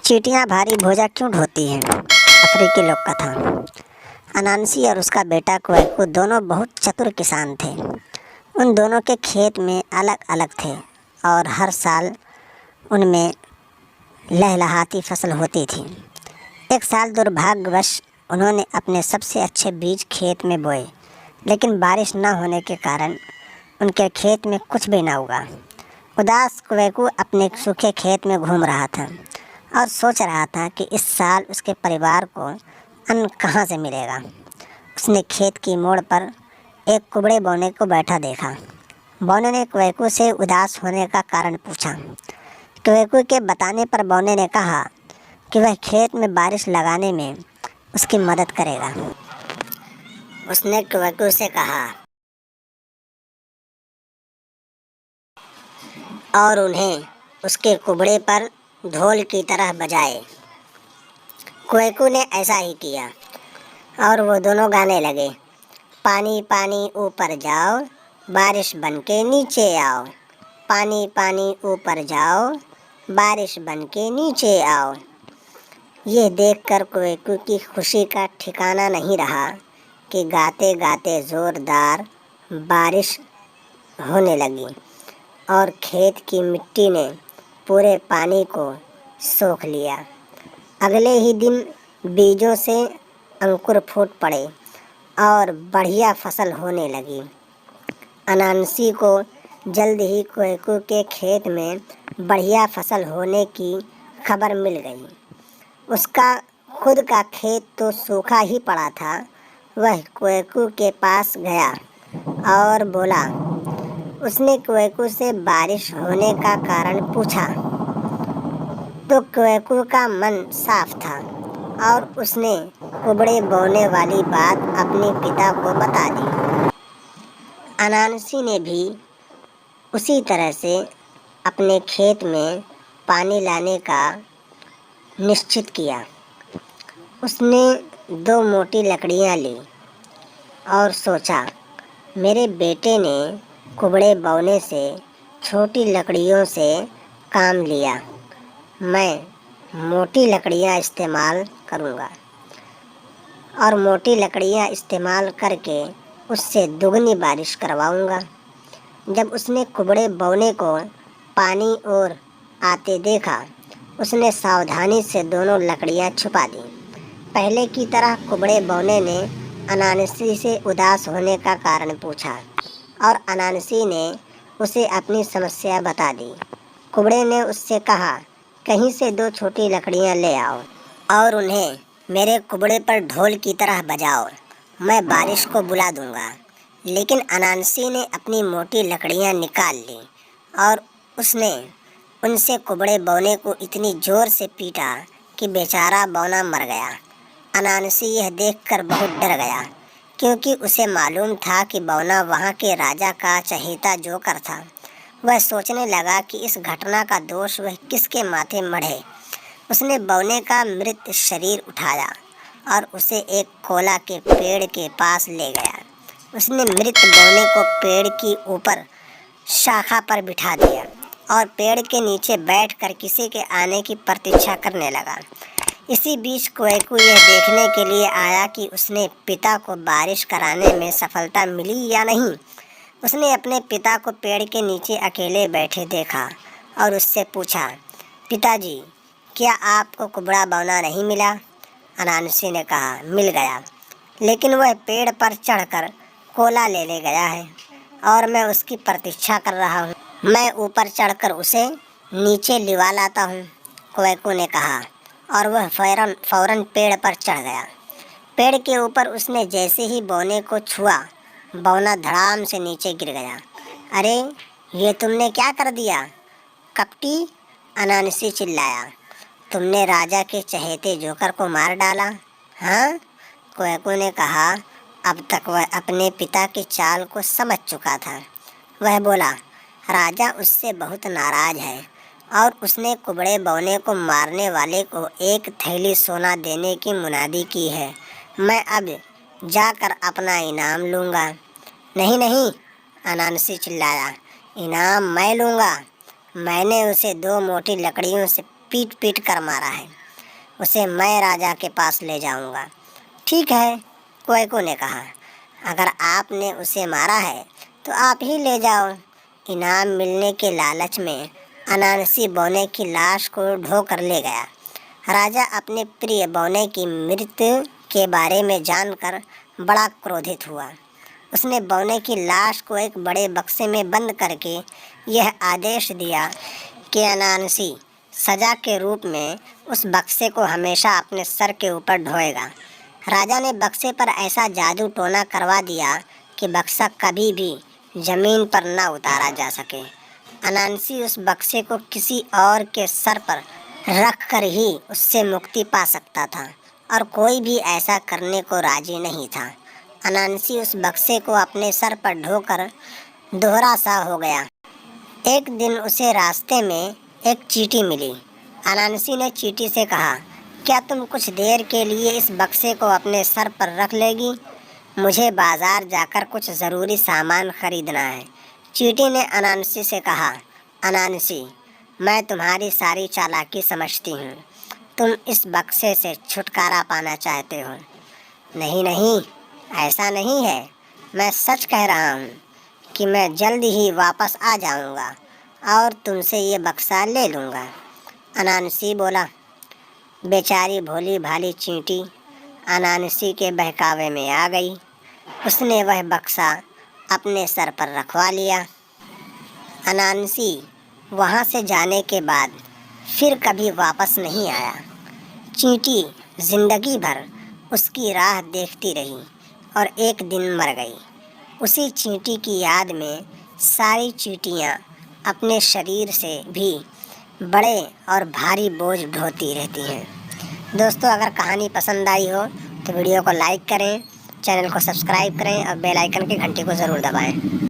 चींटियाँ भारी बोझा क्यों ढोती हैं? अफ्रीकी लोक कथा। अनानसी और उसका बेटा क्वेकू दोनों बहुत चतुर किसान थे। उन दोनों के खेत में अलग अलग थे और हर साल उनमें लहलहाती फसल होती थी। एक साल दुर्भाग्यवश उन्होंने अपने सबसे अच्छे बीज खेत में बोए, लेकिन बारिश न होने के कारण उनके खेत में कुछ भी न उगा। उदास क्वेकू अपने सूखे खेत में घूम रहा था और सोच रहा था कि इस साल उसके परिवार को अन्न कहाँ से मिलेगा। उसने खेत की मोड़ पर एक कुबड़े बौने को बैठा देखा। बौने ने क्वेकू से उदास होने का कारण पूछा। क्वेकू के बताने पर बौने ने कहा कि वह खेत में बारिश लगाने में उसकी मदद करेगा। उसने क्वेकू से कहा और उन्हें उसके कुबड़े पर ढोल की तरह बजाए। क्वेकू ने ऐसा ही किया और वो दोनों गाने लगे। पानी पानी ऊपर जाओ, बारिश बनके नीचे आओ। पानी पानी ऊपर जाओ, बारिश बनके नीचे आओ। ये देखकर क्वेकू की खुशी का ठिकाना नहीं रहा कि गाते गाते ज़ोरदार बारिश होने लगी और खेत की मिट्टी ने पूरे पानी को सोख लिया। अगले ही दिन बीजों से अंकुर फूट पड़े और बढ़िया फसल होने लगी। अनानसी को जल्द ही क्वेकू के खेत में बढ़िया फसल होने की खबर मिल गई। उसका खुद का खेत तो सूखा ही पड़ा था। वह क्वेकू के पास गया और बोला। उसने क्वेकू से बारिश होने का कारण पूछा तो क्वेकू का मन साफ था और उसने कुबड़े बोने वाली बात अपने पिता को बता दी। अनानसी ने भी उसी तरह से अपने खेत में पानी लाने का निश्चित किया। उसने 2 मोटी लकड़ियाँ ली और सोचा, मेरे बेटे ने कुबड़े बोने से छोटी लकड़ियों से काम लिया, मैं मोटी लकड़ियाँ इस्तेमाल करूँगा और मोटी लकड़ियाँ इस्तेमाल करके उससे दुगनी बारिश करवाऊँगा। जब उसने कुबड़े बोने को पानी और आते देखा, उसने सावधानी से दोनों लकड़ियाँ छुपा दी। पहले की तरह कुबड़े बोने ने अनानसी से उदास होने का कारण पूछा और अनानसी ने उसे अपनी समस्या बता दी। कुबड़े ने उससे कहा, कहीं से 2 छोटी लकड़ियाँ ले आओ और उन्हें मेरे कुबड़े पर ढोल की तरह बजाओ, मैं बारिश को बुला दूँगा। लेकिन अनानसी ने अपनी मोटी लकड़ियाँ निकाल ली और उसने उनसे कुबड़े बोने को इतनी ज़ोर से पीटा कि बेचारा बौना मर गया। अनानसी यह देखकर बहुत डर गया, क्योंकि उसे मालूम था कि बौना वहाँ के राजा का चहेता जोकर था। वह सोचने लगा कि इस घटना का दोष वह किसके माथे मढ़े। उसने बौने का मृत शरीर उठाया और उसे एक कोला के पेड़ के पास ले गया। उसने मृत बौने को पेड़ की ऊपर शाखा पर बिठा दिया और पेड़ के नीचे बैठकर किसी के आने की प्रतीक्षा करने लगा। इसी बीच क्वेकू यह देखने के लिए आया कि उसने पिता को बारिश कराने में सफलता मिली या नहीं। उसने अपने पिता को पेड़ के नीचे अकेले बैठे देखा और उससे पूछा, पिताजी, क्या आपको कुबड़ा बौना नहीं मिला? अनानसी ने कहा, मिल गया, लेकिन वह पेड़ पर चढ़कर कोला ले गया है और मैं उसकी प्रतीक्षा कर रहा हूँ। मैं ऊपर चढ़कर उसे नीचे लिवा लाता हूँ, क्वेकू ने कहा और वह फौरन पेड़ पर चढ़ गया। पेड़ के ऊपर उसने जैसे ही बौने को छुआ, बौना धड़ाम से नीचे गिर गया। अरे, ये तुमने क्या कर दिया, कपटी? अनानसी चिल्लाया। तुमने राजा के चहेते जोकर को मार डाला। हाँ, क्वेकू ने कहा। अब तक वह अपने पिता की चाल को समझ चुका था। वह बोला, राजा उससे बहुत नाराज है और उसने कुबड़े बौने को मारने वाले को 1 थैली सोना देने की मुनादी की है। मैं अब जाकर अपना इनाम लूँगा। नहीं नहीं, अनानसी चिल्लाया, इनाम मैं लूँगा। मैंने उसे 2 मोटी लकड़ियों से पीट पीट कर मारा है, उसे मैं राजा के पास ले जाऊंगा। ठीक है, कोयको ने कहा, अगर आपने उसे मारा है तो आप ही ले जाओ। इनाम मिलने के लालच में अनानसी बौने की लाश को ढोकर ले गया। राजा अपने प्रिय बौने की मृत्यु के बारे में जानकर बड़ा क्रोधित हुआ। उसने बौने की लाश को एक बड़े बक्से में बंद करके यह आदेश दिया कि अनानसी सजा के रूप में उस बक्से को हमेशा अपने सर के ऊपर ढोएगा। राजा ने बक्से पर ऐसा जादू टोना करवा दिया कि बक्सा कभी भी जमीन पर न उतारा जा सके। अनानसी उस बक्से को किसी और के सर पर रख कर ही उससे मुक्ति पा सकता था, और कोई भी ऐसा करने को राजी नहीं था। अनानसी उस बक्से को अपने सर पर ढोकर दोहरा सा हो गया। एक दिन उसे रास्ते में एक चींटी मिली। अनानसी ने चींटी से कहा, क्या तुम कुछ देर के लिए इस बक्से को अपने सर पर रख लेगी? मुझे बाजार जाकर कुछ ज़रूरी सामान खरीदना है। चींटी ने अनानसी से कहा, अनानसी, मैं तुम्हारी सारी चालाकी समझती हूँ। तुम इस बक्से से छुटकारा पाना चाहते हो। नहीं नहीं, ऐसा नहीं है। मैं सच कह रहा हूँ कि मैं जल्द ही वापस आ जाऊँगा और तुमसे ये बक्सा ले लूँगा। अनानसी बोला। बेचारी भोली भाली चींटी अनानसी के बहकावे में आ गई। उसने वह बक्सा अपने सर पर रखवा लिया। अनानसी वहाँ से जाने के बाद फिर कभी वापस नहीं आया। चींटी जिंदगी भर उसकी राह देखती रही और एक दिन मर गई। उसी चींटी की याद में सारी चींटियाँ अपने शरीर से भी बड़े और भारी बोझ ढोती रहती हैं। दोस्तों, अगर कहानी पसंद आई हो तो वीडियो को लाइक करें, चैनल को सब्सक्राइब करें और बेल आइकन की घंटी को ज़रूर दबाएं।